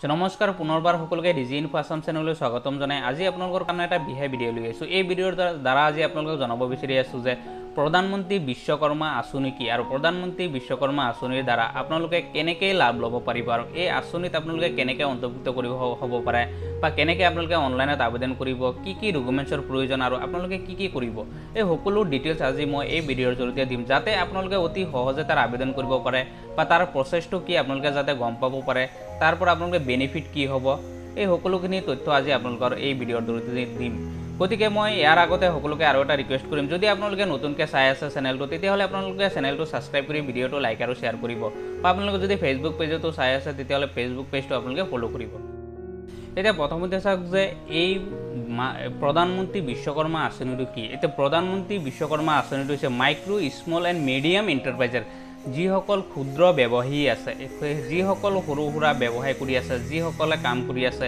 নমস্কাৰ পুনৰবাৰ সকলোকে ডিজি ইনফো আসাম চেনেললৈ স্বাগতম জনাই আজি আপোনালোকৰ কাৰণে এটা বিশেষ ভিডিঅ' লৈ আছো। এই ভিডিঅ'ৰ দ্বাৰা আজি আপোনালোকক জনাব বিচাৰি আছো যে প্ৰধানমন্ত্ৰী বিশ্বকৰ্মা আঁচনি কি আৰু প্ৰধানমন্ত্ৰী বিশ্বকৰ্মা আঁচনিৰ দ্বাৰা আপোনালোকে কেনেকৈ লাভ ল'ব পাৰিব আৰু এই আঁচনিত আপোনালোকে কেনেকৈ অন্তৰ্ভুক্ত কৰিব হ'ব পাৰে বা কেনেকৈ আপোনালোকে অনলাইনত আবেদন কৰিব, কি ডকুমেণ্টছৰ প্ৰয়োজন আৰু আপোনালোকে কি কৰিব, এই সকলো ডিটেইলছ আজি মই এই ভিডিঅ'ৰ জৰিয়তে দিম, যাতে আপোনালোকে অতি সহজে তাৰ আবেদন কৰিব পাৰে বা তাৰ প্ৰচেছটো কি আপোনালোকে যাতে গম পাব পাৰে, তাৰ পৰা আপোনালোকে বেনিফিট কি হ'ব, এই সকলোখিনি তথ্য আজি আপোনালোকৰ এই ভিডিঅ'ৰ জৰিয়তে দিম। গতিকে মই ইয়াৰ আগতে সকলোকে আৰু এটা ৰিকুৱেষ্ট কৰিম, যদি আপোনালোকে নতুনকৈ চাই আছে চেনেলটো তেতিয়াহ'লে আপোনালোকে চেনেলটো ছাবস্ক্ৰাইব কৰি ভিডিঅ'টো লাইক আৰু শ্বেয়াৰ কৰিব, বা আপোনালোকে যদি ফেচবুক পেজতো চাই আছে তেতিয়াহ'লে ফেচবুক পেজটো আপোনালোকে ফ'ল' কৰিব। এতিয়া প্ৰথমতে চাওক যে এই প্ৰধানমন্ত্ৰী বিশ্বকৰ্মা আঁচনিটো কি। এতিয়া প্ৰধানমন্ত্ৰী বিশ্বকৰ্মা আঁচনিটো হৈছে মাইক্ৰ' স্মল এণ্ড মিডিয়াম এণ্টাৰপ্ৰাইজৰ, যিসকল ক্ষুদ্ৰ ব্যৱসায়ী আছে, যিসকল সৰু সুৰা ব্যৱসায় কৰি আছে, যিসকলে কাম কৰি আছে,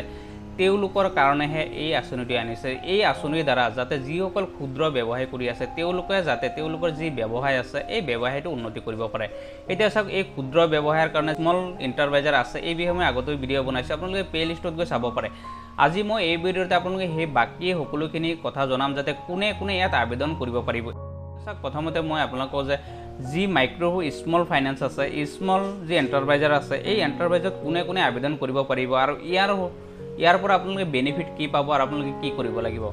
তেওঁলোকৰ কাৰণেহে এই আঁচনিটো আনিছে। এই আঁচনিৰ দ্বাৰা যাতে যিসকল ক্ষুদ্ৰ ব্যৱসায় কৰি আছে তেওঁলোকে যাতে তেওঁলোকৰ যি ব্যৱসায় আছে এই ব্যৱসায়টো উন্নতি কৰিব পাৰে। এতিয়া চাওক এই ক্ষুদ্ৰ ব্যৱসায়ৰ কাৰণে স্মল এণ্টাৰপ্ৰাইজাৰ আছে, এই বিষয়ে মই আগতেও ভিডিঅ' বনাইছোঁ, আপোনালোকে প্লে লিষ্টত গৈ চাব পাৰে। আজি মই এই ভিডিঅ'তে আপোনালোকে সেই বাকী সকলোখিনি কথা জনাম যাতে কোনে ইয়াত আবেদন কৰিব পাৰিব। চাওক প্ৰথমতে মই আপোনালোকক যে যি মাইক্ৰ' স্মল ফাইনেন্স আছে, স্মল যি এণ্টাৰপ্ৰাইজাৰ আছে, এই এণ্টাৰপ্ৰাইজত কোনে আবেদন কৰিব পাৰিব আৰু ইয়াৰ পৰা আপোনালোকে বেনিফিট কি পাব আৰু আপোনালোকে কি কৰিব লাগিব।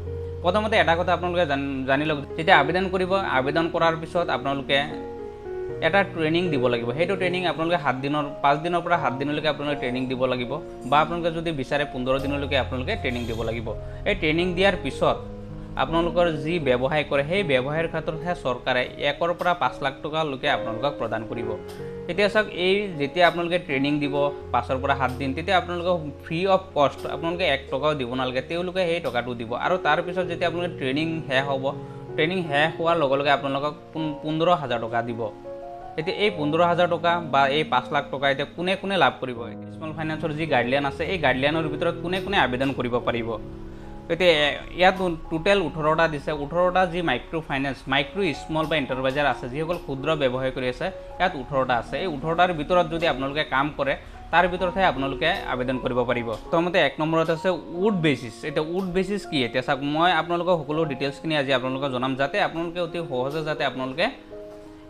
প্ৰথমতে এটা কথা আপোনালোকে জানি লওক, যেতিয়া আবেদন কৰিব, আবেদন কৰাৰ পিছত আপোনালোকে এটা ট্ৰেইনিং দিব লাগিব। সেইটো ট্ৰেইনিং আপোনালোকে 5 দিনৰ পৰা 7 দিনলৈকে আপোনালোকে ট্ৰেইনিং দিব লাগিব, বা আপোনালোকে যদি বিচাৰে 15 দিনলৈকে আপোনালোকে ট্ৰেইনিং দিব লাগিব। এই ট্ৰেইনিং দিয়াৰ পিছত আপোনালোকৰ যি ব্যৱসায় কৰে সেই ব্যৱসায়ৰ ক্ষেত্ৰতহে চৰকাৰে 1 পৰা 5 লাখ টকালৈকে আপোনালোকক প্ৰদান কৰিব। এতিয়া চাওক এই যেতিয়া আপোনালোকে ট্ৰেইনিং দিব 5 পৰা 7 দিন, তেতিয়া আপোনালোকক ফ্ৰী অফ কষ্ট আপোনালোকে 1 টকাও দিব নালাগে, তেওঁলোকে সেই টকাটো দিব। আৰু তাৰপিছত যেতিয়া আপোনালোকে ট্ৰেইনিং শেষ হ'ব, ট্ৰেইনিং শেষ হোৱাৰ লগে লগে আপোনালোকক 15,000 টকা দিব। এতিয়া এই 15,000 টকা বা এই 5 লাখ টকা এতিয়া কোনে লাভ কৰিব। স্মল ফাইনেন্সৰ যি গাইডলাইন আছে এই গাইডলাইনৰ ভিতৰত কোনে আবেদন কৰিব পাৰিব। এতিয়া ইয়াত টোটেল 18টা দিছে। 18টা যি মাইক্ৰ' ফাইনেন্স, মাইক্ৰ' স্মল বা এণ্টাৰপ্ৰাইজাৰ আছে, যিসকল ক্ষুদ্ৰ ব্যৱসায় কৰি আছে, ইয়াত 18টা আছে। এই 18টাৰ ভিতৰত যদি আপোনালোকে কাম কৰে তাৰ ভিতৰতহে আপোনালোকে আবেদন কৰিব পাৰিব। প্ৰথমতে 1 নম্বৰত আছে উড বেচিছ। এতিয়া উড বেচিছ কি, এতিয়া চাওক মই আপোনালোকক সকলো ডিটেইলছখিনি আজি আপোনালোকক জনাম, যাতে আপোনালোকে অতি সহজে যাতে আপোনালোকে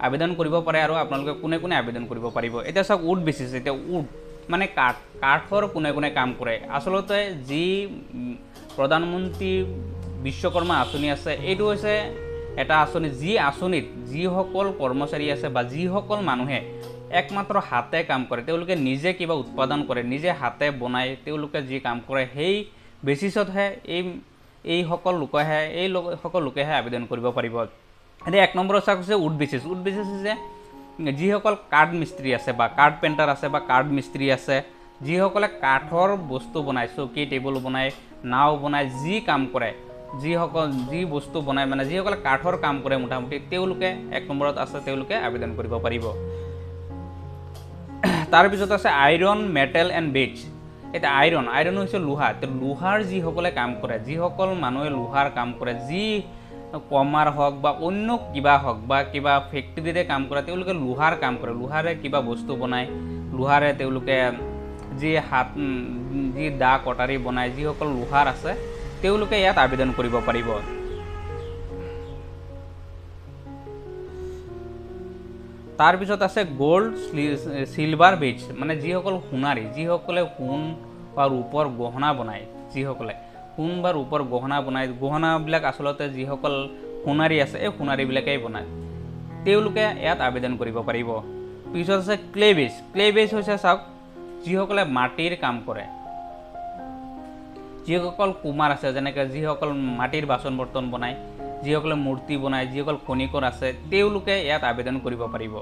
আবেদন কৰিব পাৰে আৰু আপোনালোকে কোনে আবেদন কৰিব পাৰিব। এতিয়া চাওক উড বেচিছ, এতিয়া উড মানে কাঠৰ কোনে কাম কৰে। আচলতে যি প্ৰধানমন্ত্ৰী বিশ্বকৰ্মা আঁচনি আছে, এইটো হৈছে এটা আঁচনি, যি আঁচনিত যিসকল কৰ্মচাৰী আছে বা যিসকল মানুহে একমাত্ৰ হাতে কাম কৰে, তেওঁলোকে নিজে কিবা উৎপাদন কৰে, নিজে হাতে বনায়, তেওঁলোকে যি কাম কৰে সেই বেচিছতহে এইসকল লোকেহে আবেদন কৰিব পাৰিব। এতিয়া 1 নম্বৰত চাওক হৈছে উড বেচিছ। উড বেচিছ হৈছে যিসকল কাঠ মিস্ত্ৰী আছে বা কাঠ পেইণ্টাৰ আছে বা কাঠ মিস্ত্ৰী আছে, যিসকলে কাঠৰ বস্তু বনায়, চকী টেবুল বনায়, নাও বনায়, যি কাম কৰে, যি বস্তু বনায়, মানে যিসকলে কাঠৰ কাম কৰে মোটামুটি, তেওঁলোকে 1 নম্বৰত আছে, তেওঁলোকে আবেদন কৰিব পাৰিব। তাৰপিছত আছে আইৰণ, মেটেল এণ্ড বেজ। এতিয়া আইৰণ হৈছে লোহা। লোহাৰ যিসকলে কাম কৰে, যিসকল মানুহে লোহাৰ কাম কৰে, যি কমাৰ হওক বা অন্য কিবা হওক বা কিবা ফেক্টৰীতে কাম কৰে, তেওঁলোকে লোহাৰ কাম কৰে, লোহাৰে কিবা বস্তু বনায়, লোহাৰে তেওঁলোকে যি দা কটাৰী বনায়, যিসকল লোহাৰ আছে তেওঁলোকে ইয়াত আবেদন কৰিব পাৰিব। তাৰপিছত আছে গ'ল্ড, চিলভাৰ বেজ, মানে যিসকল সোণাৰী, যিসকলে সোণ বা ৰূপৰ গহনা বনায়, যিসকলে সোণ বা ৰূপৰ গহনা বনায়, গহনাবিলাক আচলতে যিসকল সোণাৰী আছে এই সোণাৰীবিলাকেই বনায়, তেওঁলোকে ইয়াত আবেদন কৰিব পাৰিব। পিছত আছে ক্লে বেজ। ক্লে বেজ হৈছে চাওক যিসকলে মাটিৰ কাম কৰে, যিসকল কুমাৰ আছে, যেনেকৈ যিসকল মাটিৰ বাচন বৰ্তন বনায়, যিসকলে মূৰ্তি বনায়, যিসকল খনিকৰ আছে, তেওঁলোকে ইয়াত আবেদন কৰিব পাৰিব।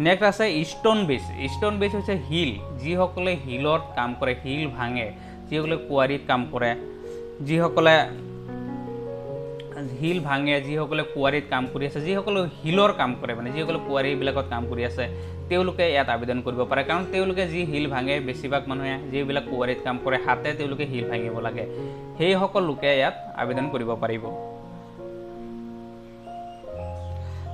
নেক্সট আছে ষ্টোন বেজ। ষ্টোন বেজ হৈছে শিল, যিসকলে শিলত কাম কৰে, শিল ভাঙে, যিসকলে কুঁৱাৰীত কাম কৰে, যিসকলে শিল ভাঙে, যিসকলে কুঁৱাৰীত কাম কৰি আছে, যিসকলে শিলৰ কাম কৰে, মানে যিসকলে কুঁৱাৰীবিলাকত কাম কৰি আছে, তেওঁলোকে ইয়াত আবেদন কৰিব পাৰে। কাৰণ তেওঁলোকে যি শিল ভাঙে, বেছিভাগ মানুহে যিবিলাক কুঁৱাৰীত কাম কৰে হাতে তেওঁলোকে শিল ভাঙিব লাগে, সেইসকল লোকে ইয়াত আবেদন কৰিব পাৰিব।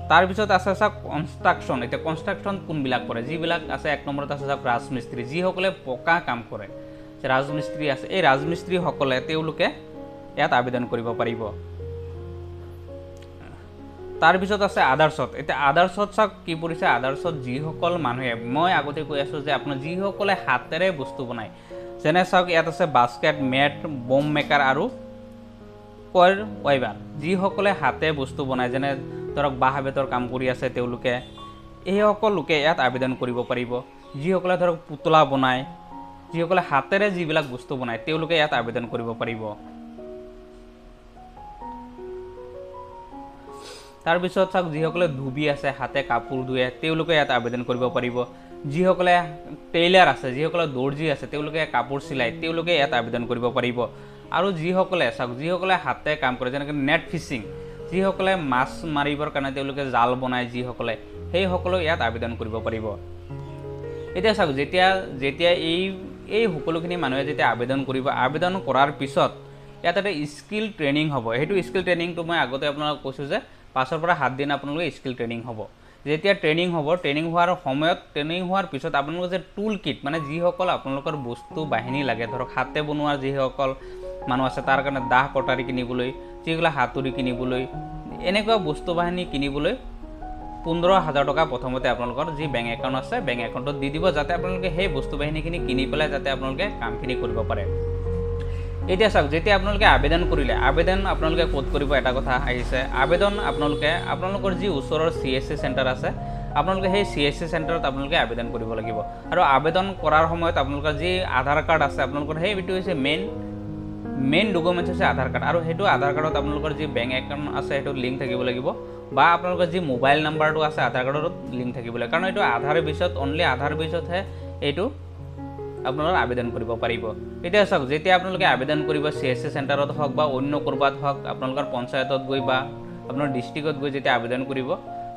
তাৰপিছত আছে চাওক কনষ্ট্ৰাকশ্যন। এতিয়া কনষ্ট্ৰাকশ্যন কোনবিলাক কৰে, যিবিলাক আছে 1 নম্বৰত আছে চাওক ৰাজমিস্ত্ৰী, যিসকলে পকা কাম কৰে, ৰাজমিস্ত্ৰী আছে। এই ৰাজমিস্ত্ৰীসকলে তেওঁলোকে ইয়াত আবেদন কৰিব পাৰিব। তাৰপিছত আছে আদাৰ্ছত। এতিয়া আদাৰ্ছত চাওক কি পৰিছে, আদাৰ্ছত যিসকল মানুহে, মই আগতে কৈ আছোঁ যে আপোনাৰ যিসকলে হাতেৰে বস্তু বনায়, যেনে চাওক ইয়াত আছে বাস্কেট, মেট, বম মেকাৰ আৰু কইৰ ৱাইভাৰ। যিসকলে হাতে বস্তু বনায়, যেনে ধৰক বাঁহ বেতৰ কাম কৰি আছে তেওঁলোকে, এইসকল লোকে ইয়াত আবেদন কৰিব পাৰিব। যিসকলে ধৰক পুতলা বনায়, যিসকলে হাতেৰে যিবিলাক বস্তু বনায় তেওঁলোকে ইয়াত আবেদন কৰিব পাৰিব। তাৰপিছত চাওক যিসকলে ধুবি আছে, হাতে কাপোৰ ধুৱে, তেওঁলোকে ইয়াত আবেদন কৰিব পাৰিব। যিসকলে টেইলাৰ আছে, যিসকলে দৰ্জী আছে, তেওঁলোকে কাপোৰ চিলায়, তেওঁলোকে ইয়াত আবেদন কৰিব পাৰিব। আৰু যিসকলে চাওক যিসকলে হাতে কাম কৰে, যেনেকৈ নেট ফিচিং, যিসকলে মাছ মাৰিবৰ কাৰণে তেওঁলোকে জাল বনায়, যিসকলে, সেইসকলেও ইয়াত আবেদন কৰিব পাৰিব। এতিয়া চাওক যেতিয়া এই সকলোখিনি মানুহে যেতিয়া আবেদন কৰিব, আবেদন কৰাৰ পিছত ইয়াত এটা স্কিল ট্ৰেইনিং হ'ব। সেইটো স্কিল ট্ৰেইনিংটো মই আগতে আপোনালোকক কৈছোঁ যে 5 পৰা 7 দিন আপোনালোকে স্কিল ট্ৰেইনিং হ'ব। যেতিয়া ট্ৰেইনিং হ'ব, ট্ৰেইনিং হোৱাৰ সময়ত, ট্ৰেইনিং হোৱাৰ পিছত আপোনালোকে যে টুল কিট, মানে যিসকল আপোনালোকৰ বস্তু বাহিনী লাগে, ধৰক হাতে বনোৱাৰ যিসকল মানুহ আছে তাৰ কাৰণে দাহ কটাৰী কিনিবলৈ, যিসকলে হাতুৰি কিনিবলৈ, এনেকুৱা বস্তু বাহিনী কিনিবলৈ 15,000 টকা প্ৰথমতে আপোনালোকৰ যি বেংক একাউণ্ট আছে বেংক একাউণ্টত দি দিব, যাতে আপোনালোকে সেই বস্তু বাহিনীখিনি কিনি পেলাই যাতে আপোনালোকে কামখিনি কৰিব পাৰে। এতিয়া চাওক যেতিয়া আপোনালোকে আবেদন কৰিলে, আবেদন আপোনালোকে ক'ত কৰিব এটা কথা আহিছে। আবেদন আপোনালোকৰ যি ওচৰৰ CSC চেণ্টাৰ আছে, আপোনালোকে সেই CSC চেণ্টাৰত আপোনালোকে আবেদন কৰিব লাগিব। আৰু আবেদন কৰাৰ সময়ত আপোনালোকৰ যি আধাৰ কাৰ্ড আছে আপোনালোকৰ, সেইটো হৈছে মেইন ডকুমেণ্টছ হৈছে আধাৰ কাৰ্ড। আৰু সেইটো আধাৰ কাৰ্ডত আপোনালোকৰ যি বেংক একাউণ্ট আছে সেইটোত লিংক থাকিব লাগিব, বা আপোনালোকৰ যি মোবাইল নাম্বাৰটো আছে আধাৰ কাৰ্ডত লিংক থাকিব লাগিব। কাৰণ এইটো আধাৰ বেছত, অনলি আধাৰ বেছতহে এইটো আপোনালোকে আবেদন কৰিব পাৰিব। এতিয়া চাওক যেতিয়া আপোনালোকে আবেদন কৰিব CSC চেণ্টাৰত হওক বা অন্য ক'ৰবাত হওক, আপোনালোকৰ পঞ্চায়তত গৈ বা আপোনাৰ ডিষ্ট্ৰিক্টত গৈ যেতিয়া আবেদন কৰিব,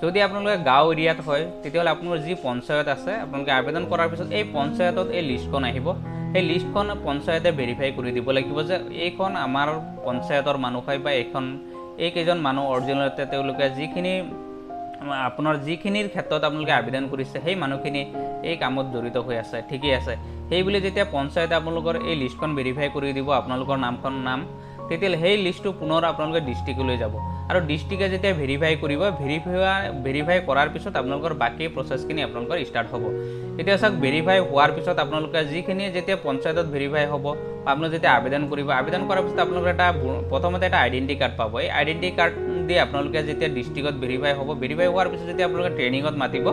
যদি আপোনালোকে গাঁও এৰিয়াত হয় তেতিয়াহ'লে আপোনাৰ যি পঞ্চায়ত আছে আপোনালোকে আবেদন কৰাৰ পিছত এই পঞ্চায়তত এই লিষ্টখন আহিব। সেই লিষ্টখন পঞ্চায়তে ভেৰিফাই কৰি দিব লাগিব যে এইখন আমাৰ পঞ্চায়তৰ মানুহ হয়, বা এইকেইজন মানুহ অৰিজিনেলতে তেওঁলোকে আপোনাৰ যিখিনিৰ ক্ষেত্ৰত আপোনালোকে আবেদন কৰিছে সেই মানুহখিনি এই কামত জড়িত হৈ আছে, ঠিকেই আছে। সেইবুলি যেতিয়া পঞ্চায়তে আপোনালোকৰ এই লিষ্টখন ভেৰিফাই কৰি দিব আপোনালোকৰ নাম, তেতিয়াহ'লে সেই লিষ্টটো পুনৰ আপোনালোকে ডিষ্ট্ৰিক্টলৈ যাব। আৰু ডিষ্ট্ৰিক্টে যেতিয়া ভেৰিফাই কৰিব, ভেৰিফাই কৰাৰ পিছত আপোনালোকৰ বাকী প্ৰচেছখিনি আপোনালোকৰ ষ্টাৰ্ট হ'ব। এতিয়া চাওক ভেৰিফাই হোৱাৰ পিছত আপোনালোকে যিখিনি যেতিয়া পঞ্চায়তত ভেৰিফাই হ'ব, আপোনালোকে যেতিয়া আবেদন কৰিব, আবেদন কৰাৰ পিছত আপোনালোকে প্ৰথমতে এটা আইডেণ্টি কাৰ্ড পাব। এই আইডেণ্টি কাৰ্ড দি আপোনালোকে যেতিয়া ডিষ্ট্ৰিক্টত ভেৰিফাই হ'ব, ভেৰিফাই হোৱাৰ পিছত যেতিয়া আপোনালোকে ট্ৰেইনিঙত মাতিব,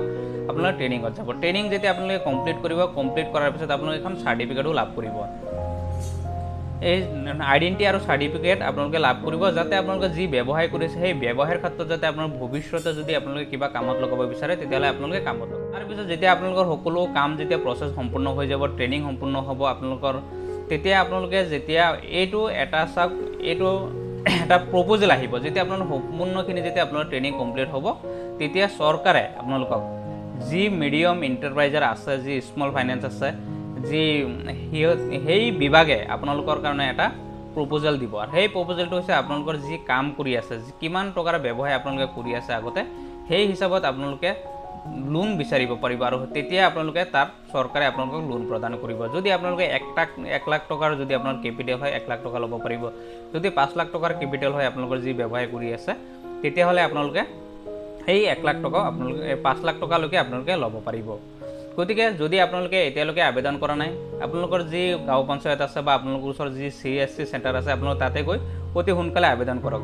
আপোনালোকে ট্ৰেইনিঙত যাব। ট্ৰেইনিং যেতিয়া আপোনালোকে কমপ্লিট কৰিব, কমপ্লিট কৰাৰ পিছত আপোনালোকে এখন চাৰ্টিফিকেটো লাভ কৰিব। এই আইডেণ্টি আৰু চাৰ্টিফিকেট আপোনালোকে লাভ কৰিব, যাতে আপোনালোকে যি ব্যৱসায় কৰিছে সেই ব্যৱসায়ৰ ক্ষেত্ৰত যাতে আপোনাৰ ভৱিষ্যতে যদি আপোনালোকে কিবা কামত লগাব বিচাৰে তেতিয়াহ'লে আপোনালোকে কামত লগাব। তাৰপিছত যেতিয়া আপোনালোকৰ সকলো কাম যেতিয়া প্ৰচেছ সম্পূৰ্ণ হৈ যাব, ট্ৰেইনিং সম্পূৰ্ণ হ'ব আপোনালোকৰ, তেতিয়া আপোনালোকে যেতিয়া এইটো এটা প্ৰপ'জেল আহিব। যেতিয়া আপোনালোকৰ সম্পূৰ্ণখিনি যেতিয়া আপোনাৰ ট্ৰেইনিং কমপ্লিট হ'ব, তেতিয়া চৰকাৰে আপোনালোকক যি মিডিয়াম এণ্টাৰপ্ৰাইজাৰ আছে, যি স্মল ফাইনেন্স আছে, সেই বিভাগে আপোনালোকৰ কাৰণে এটা প্ৰপ'জেল দিব। আৰু সেই প্ৰপ'জেলটো হৈছে আপোনালোকৰ যি কাম কৰি আছে, কিমান টকাৰ ব্যৱসায় আপোনালোকে কৰি আছে আগতে, সেই হিচাপত আপোনালোকে লোন বিচাৰিব পাৰিব। আৰু তেতিয়া আপোনালোকে তাত চৰকাৰে আপোনালোকক লোন প্ৰদান কৰিব। যদি আপোনালোকে 1 লাখ টকাৰ যদি আপোনাৰ কেপিটেল হয় 1 লাখ টকা ল'ব পাৰিব। যদি 5 লাখ টকাৰ কেপিটেল হয় আপোনালোকৰ যি ব্যৱসায় কৰি আছে, তেতিয়াহ'লে আপোনালোকে সেই 1 লাখ টকা আপোনালোকে 5 লাখ টকালৈকে আপোনালোকে ল'ব পাৰিব। গতিকে যদি আপোনালোকে এতিয়ালৈকে আবেদন কৰা নাই, আপোনালোকৰ যি গাঁও পঞ্চায়ত আছে বা আপোনালোকৰ ওচৰত যি CSC চেণ্টাৰ আছে, আপোনালোকে তাতে গৈ অতি সোনকালে আবেদন কৰক।